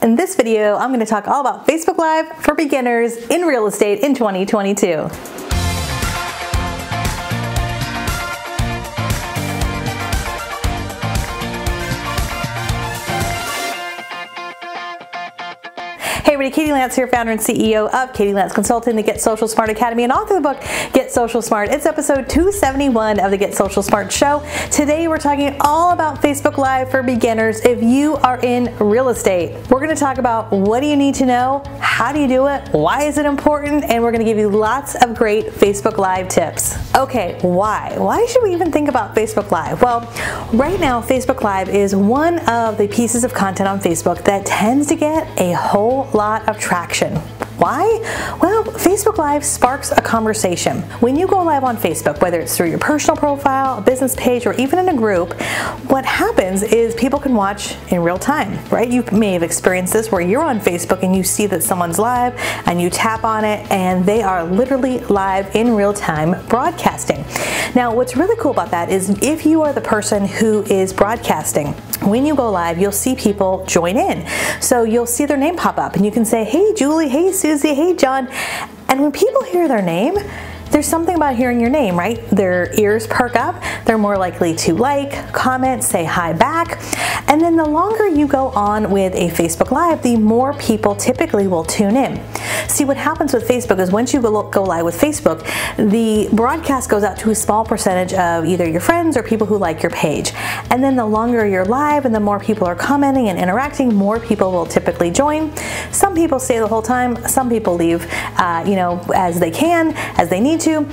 In this video, I'm going to talk all about Facebook Live for beginners in real estate in 2022. Hey everybody, Katie Lance here, founder and CEO of Katie Lance Consulting, the Get Social Smart Academy, and author of the book Get Social Smart. It's episode 271 of the Get Social Smart show. Today we're talking all about Facebook Live for beginners if you are in real estate. We're going to talk about what do you need to know, how do you do it, why is it important, and we're going to give you lots of great Facebook Live tips. Okay, why? Why should we even think about Facebook Live? Well, right now Facebook Live is one of the pieces of content on Facebook that tends to get a whole lot of traction. Why? Well, Facebook Live sparks a conversation. When you go live on Facebook, whether it's through your personal profile, a business page, or even in a group, what happens is people can watch in real time, right? You may have experienced this where you're on Facebook and you see that someone's live and you tap on it and they are literally live in real time broadcasting. Now, what's really cool about that is if you are the person who is broadcasting, when you go live, you'll see people join in. So you'll see their name pop up and you can say, hey Julie, hey Susie, hey John. And when people hear their name, there's something about hearing your name, right? Their ears perk up, they're more likely to like, comment, say hi back. And then the longer you go on with a Facebook Live, the more people typically will tune in. See, what happens with Facebook is once you go live with Facebook, the broadcast goes out to a small percentage of either your friends or people who like your page. And then the longer you're live and the more people are commenting and interacting, more people will typically join. Some people stay the whole time, some people leave, as they can, as they need to.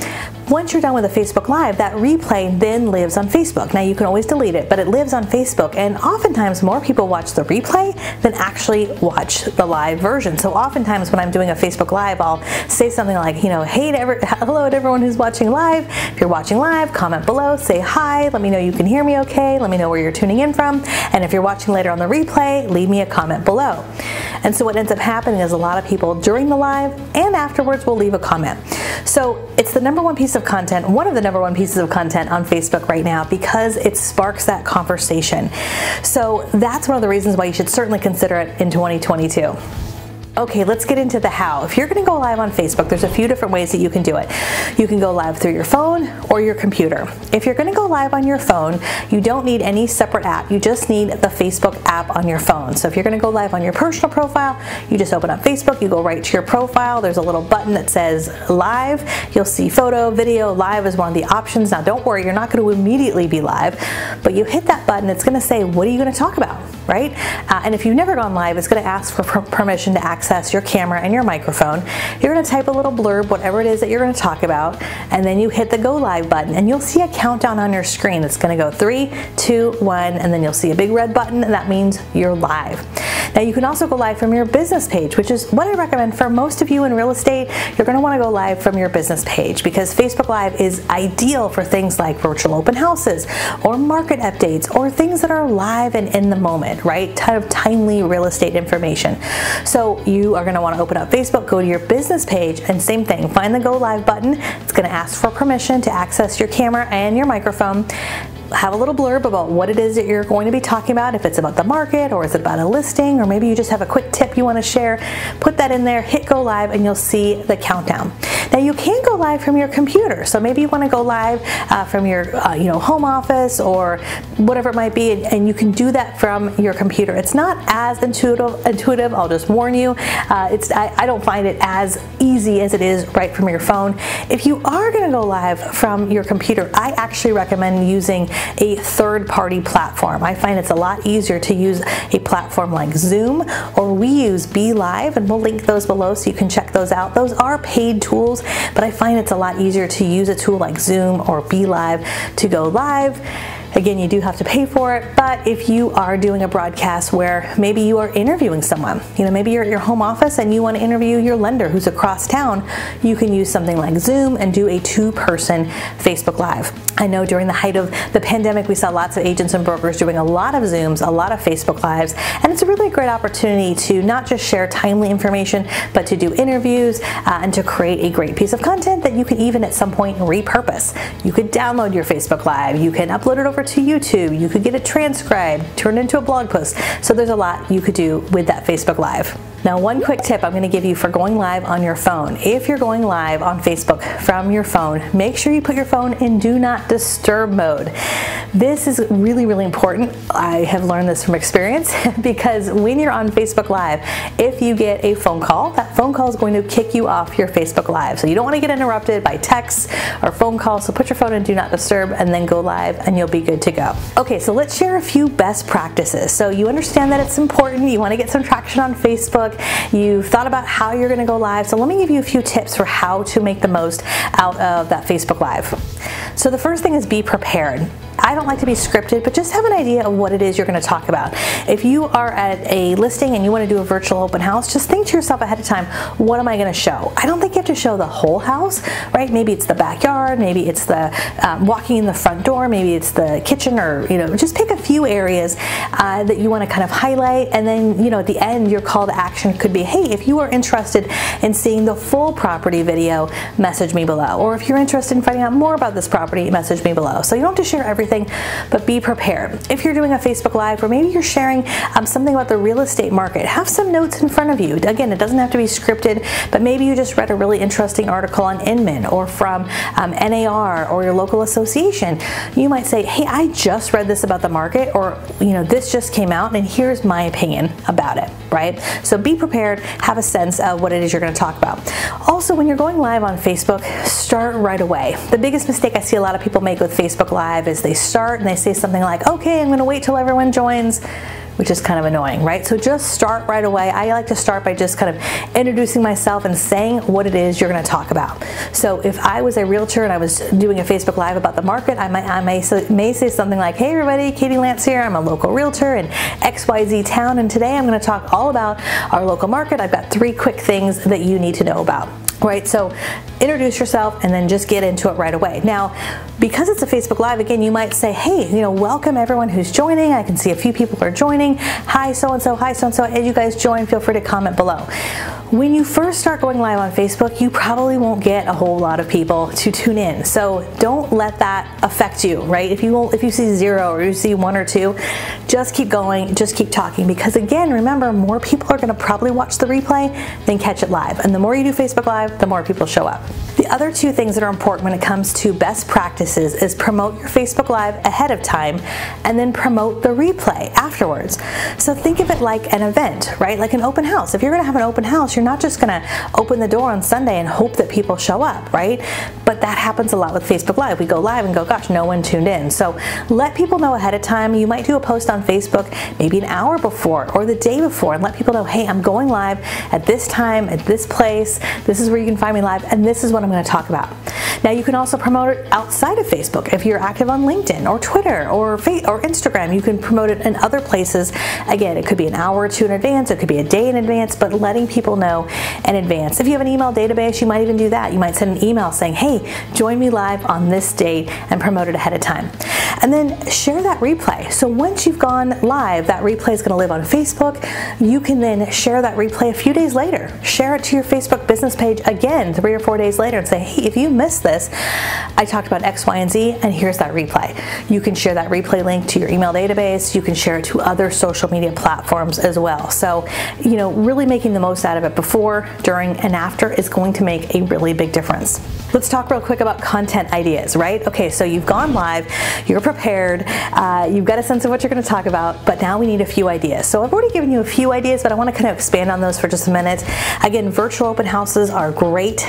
Once you're done with a Facebook Live, that replay then lives on Facebook. Now you can always delete it, but it lives on Facebook, and oftentimes more people watch the replay than actually watch the live version. So oftentimes when I'm doing a Facebook Live, I'll say something like, hey hello to everyone who's watching live. If you're watching live, comment below, say hi, let me know you can hear me okay, let me know where you're tuning in from, and if you're watching later on the replay, leave me a comment below. And so what ends up happening is a lot of people during the live and afterwards will leave a comment. So it's the number one piece of content, one of the number one pieces of content on Facebook right now because it sparks that conversation. So that's one of the reasons why you should certainly consider it in 2022. Okay, let's get into the how. If you're going to go live on Facebook, there's a few different ways that you can do it. You can go live through your phone or your computer. If you're going to go live on your phone, you don't need any separate app. You just need the Facebook app on your phone. So if you're going to go live on your personal profile, you just open up Facebook, you go right to your profile. There's a little button that says live. You'll see photo, video, live is one of the options. Now don't worry, you're not going to immediately be live, but you hit that button, it's going to say, what are you going to talk about, right? And if you've never gone live, it's going to ask for permission to access your camera and your microphone. You're going to type a little blurb, whatever it is that you're going to talk about, and then you hit the go live button and you'll see a countdown on your screen. It's going to go 3, 2, 1, and then you'll see a big red button and that means you're live. Now you can also go live from your business page, which is what I recommend for most of you in real estate. You're going to want to go live from your business page because Facebook Live is ideal for things like virtual open houses or market updates or things that are live and in the moment, right? Kind of timely real estate information. So you are going to want to open up Facebook, go to your business page, and same thing, find the go live button. It's going to ask for permission to access your camera and your microphone. Have a little blurb about what it is that you're going to be talking about, if it's about the market or is it about a listing, or maybe you just have a quick tip you want to share. Put that in there, hit go live, and you'll see the countdown. Now you can go live from your computer, so maybe you want to go live from your home office or whatever it might be, and you can do that from your computer. It's not as intuitive. I'll just warn you. I don't find it as easy as it is right from your phone. If you are going to go live from your computer, I actually recommend using a third-party platform. I find it's a lot easier to use a platform like Zoom, or we use Be.Live, and we'll link those below so you can check those out. Those are paid tools, but I find it's a lot easier to use a tool like Zoom or Be.Live to go live. Again, you do have to pay for it, but if you are doing a broadcast where maybe you are interviewing someone, maybe you're at your home office and you want to interview your lender who's across town, you can use something like Zoom and do a 2-person Facebook Live. I know during the height of the pandemic, we saw lots of agents and brokers doing a lot of Zooms, a lot of Facebook Lives, and it's a really great opportunity to not just share timely information, but to do interviews and to create a great piece of content that you can even at some point repurpose. You could download your Facebook Live, you can upload it over over to YouTube. You could get it transcribed, turned into a blog post. So there's a lot you could do with that Facebook Live. Now, one quick tip I'm going to give you for going live on your phone. If you're going live on Facebook from your phone, make sure you put your phone in Do Not Disturb mode. This is really, really important. I have learned this from experience because when you're on Facebook Live, if you get a phone call, that phone call is going to kick you off your Facebook Live. So you don't want to get interrupted by texts or phone calls, so put your phone in Do Not Disturb and then go live and you'll be good to go. Okay, so let's share a few best practices. So you understand that it's important, you want to get some traction on Facebook, you've thought about how you're going to go live, so let me give you a few tips for how to make the most out of that Facebook Live. So the first thing is be prepared. I don't like to be scripted, but just have an idea of what it is you're going to talk about. If you are at a listing and you want to do a virtual open house, just think to yourself ahead of time, what am I going to show? I don't think you have to show the whole house, right? Maybe it's the backyard, maybe it's the walking in the front door, maybe it's the kitchen, or just pick a few areas that you want to kind of highlight, and then at the end your call to action could be, hey, if you are interested in seeing the full property video, message me below. Or if you're interested in finding out more about this property, message me below. So you don't have to share everything, but be prepared. If you're doing a Facebook Live, or maybe you're sharing something about the real estate market, have some notes in front of you. Again, it doesn't have to be scripted, but maybe you just read a really interesting article on Inman or from NAR or your local association. You might say, hey, I just read this about the market, or this just came out and here's my opinion about it, right? So be prepared, have a sense of what it is you're going to talk about. Also, when you're going live on Facebook, start right away. The biggest mistake I see a lot of people make with Facebook Live is they start and they say something like, okay, I'm going to wait till everyone joins, which is kind of annoying, right? So just start right away. I like to start by just kind of introducing myself and saying what it is you're going to talk about. So if I was a realtor and I was doing a Facebook Live about the market, I may say something like, hey everybody, Katie Lance here. I'm a local realtor in XYZ town, and today I'm going to talk all about our local market. I've got 3 quick things that you need to know about. Right, so introduce yourself and then just get into it right away. Now, because it's a Facebook Live, again, you might say, hey, welcome everyone who's joining. I can see a few people are joining. Hi, so-and-so, hi, so-and-so. As you guys join, feel free to comment below. When you first start going live on Facebook, you probably won't get a whole lot of people to tune in. So don't let that affect you, right? If you see 0 or you see 1 or 2, just keep going, just keep talking, because again, remember, more people are going to probably watch the replay than catch it live. And the more you do Facebook Live, the more people show up. The other 2 things that are important when it comes to best practices is promote your Facebook Live ahead of time and then promote the replay afterwards. So think of it like an event, right? Like an open house. If you're going to have an open house, you're not just going to open the door on Sunday and hope that people show up, right? But that happens a lot with Facebook Live. We go live and go, gosh, no one tuned in. So let people know ahead of time. You might do a post on Facebook maybe an hour before or the day before and let people know, hey, I'm going live at this time, at this place. This is where you can find me live, and this is what I'm going to talk about. Now, you can also promote it outside of Facebook. If you're active on LinkedIn or Twitter or Instagram, you can promote it in other places. Again, it could be an hour or 2 in advance. It could be a day in advance, but letting people know in advance. If you have an email database, you might even do that. You might send an email saying, hey, join me live on this date, and promote it ahead of time. And then share that replay. So once you've gone live, that replay is going to live on Facebook. You can then share that replay a few days later. Share it to your Facebook business page again 3 or 4 days later and say, hey, if you missed this, I talked about X, Y, and Z, and here's that replay. You can share that replay link to your email database. You can share it to other social media platforms as well. So, really making the most out of it before, during, and after is going to make a really big difference. Let's talk real quick about content ideas, right? Okay, so you've gone live, you're prepared, you've got a sense of what you're going to talk about, but now we need a few ideas. So I've already given you a few ideas, but I want to kind of expand on those for just a minute. Again, virtual open houses are great,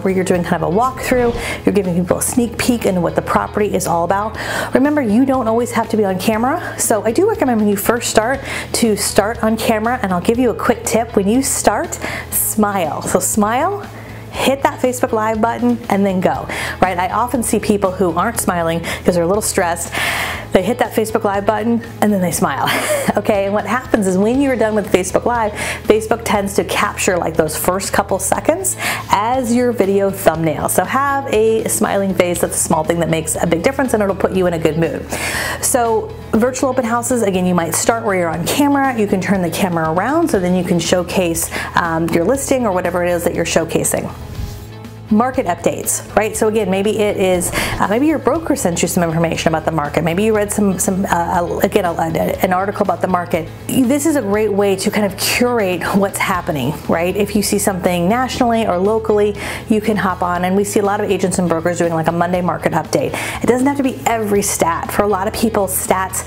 where you're doing kind of a walkthrough, you're giving people a sneak peek into what the property is all about. Remember, you don't always have to be on camera, so I do recommend when you first start to start on camera, and I'll give you a quick tip. When you start, smile. So smile, hit that Facebook Live button, and then go, right? I often see people who aren't smiling because they're a little stressed. They hit that Facebook Live button and then they smile, okay? And what happens is when you're done with Facebook Live, Facebook tends to capture like those first couple seconds as your video thumbnail. So have a smiling face. That's a small thing that makes a big difference, and it'll put you in a good mood. So virtual open houses, again, you might start where you're on camera. You can turn the camera around so then you can showcase your listing or whatever it is that you're showcasing. market updates, right? So again, maybe it is, maybe your broker sent you some information about the market. Maybe you read an article about the market. This is a great way to kind of curate what's happening, right? If you see something nationally or locally, you can hop on, and we see a lot of agents and brokers doing like a Monday market update. It doesn't have to be every stat. For a lot of people, stats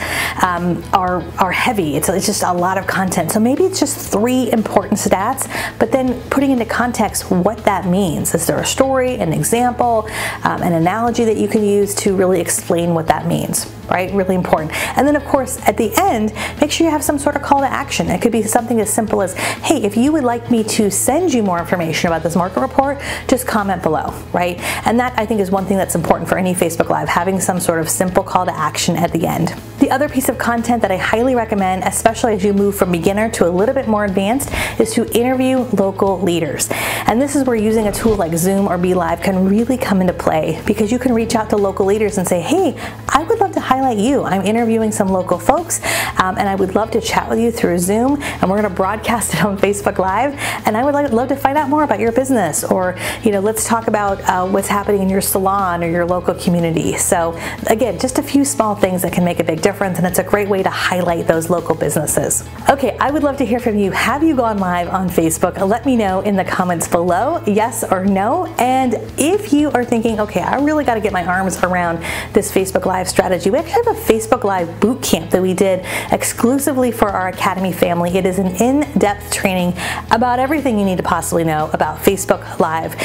are heavy. It's just a lot of content. So maybe it's just 3 important stats, but then putting into context what that means. Is there a story, an example, an analogy that you can use to really explain what that means, right? Really important. And then of course, at the end, make sure you have some sort of call to action. It could be something as simple as, hey, if you would like me to send you more information about this market report, just comment below, right? And that, I think, is one thing that's important for any Facebook Live, having some sort of simple call to action at the end. The other piece of content that I highly recommend, especially as you move from beginner to a little bit more advanced, is to interview local leaders. And this is where using a tool like Zoom or Be.Live can really come into play, because you can reach out to local leaders and say, hey, I would love to highlight you. I'm interviewing some local folks, and I would love to chat with you through Zoom, and we're going to broadcast it on Facebook Live, and I would love to find out more about your business, or let's talk about what's happening in your salon or your local community. So again, just a few small things that can make a big difference, and it's a great way to highlight those local businesses. Okay, I would love to hear from you. Have you gone live on Facebook? Let me know in the comments below, yes or no. And if you are thinking, okay, I really got to get my arms around this Facebook Live strategy, we actually have a Facebook Live boot camp that we did exclusively for our Academy family. It is an in-depth training about everything you need to possibly know about Facebook Live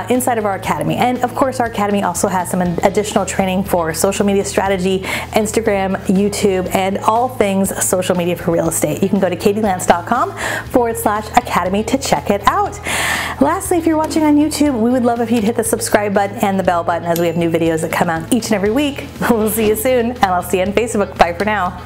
inside of our Academy. And of course, our Academy also has some additional training for social media strategy, Instagram, YouTube, and all things social media for real estate. You can go to katielance.com/academy to check it out. Lastly, if you're watching on YouTube, we would love if you'd hit the subscribe button and the bell button, as we have new videos that come out each and every week. We'll see you soon, and I'll see you on Facebook. Bye for now.